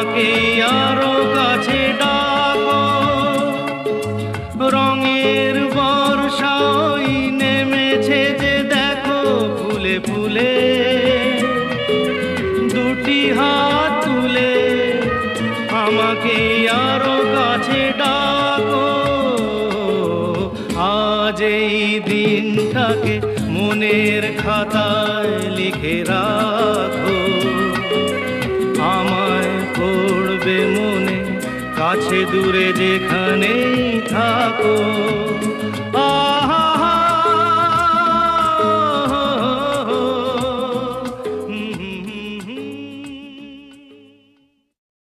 আমাকে আরো কাছে ডাকো। রঙের বর্ষাই নেমেছে যে দেখো ফুলে ফুলে, দুটি হাত তুলে আমাকে আরো কাছে ডাকো। আজ এই দিনটাকে মনের খাতায় লিখে রাখো, আমায় পড়বে মনে কাছে দূরে যেখানেই থাকো।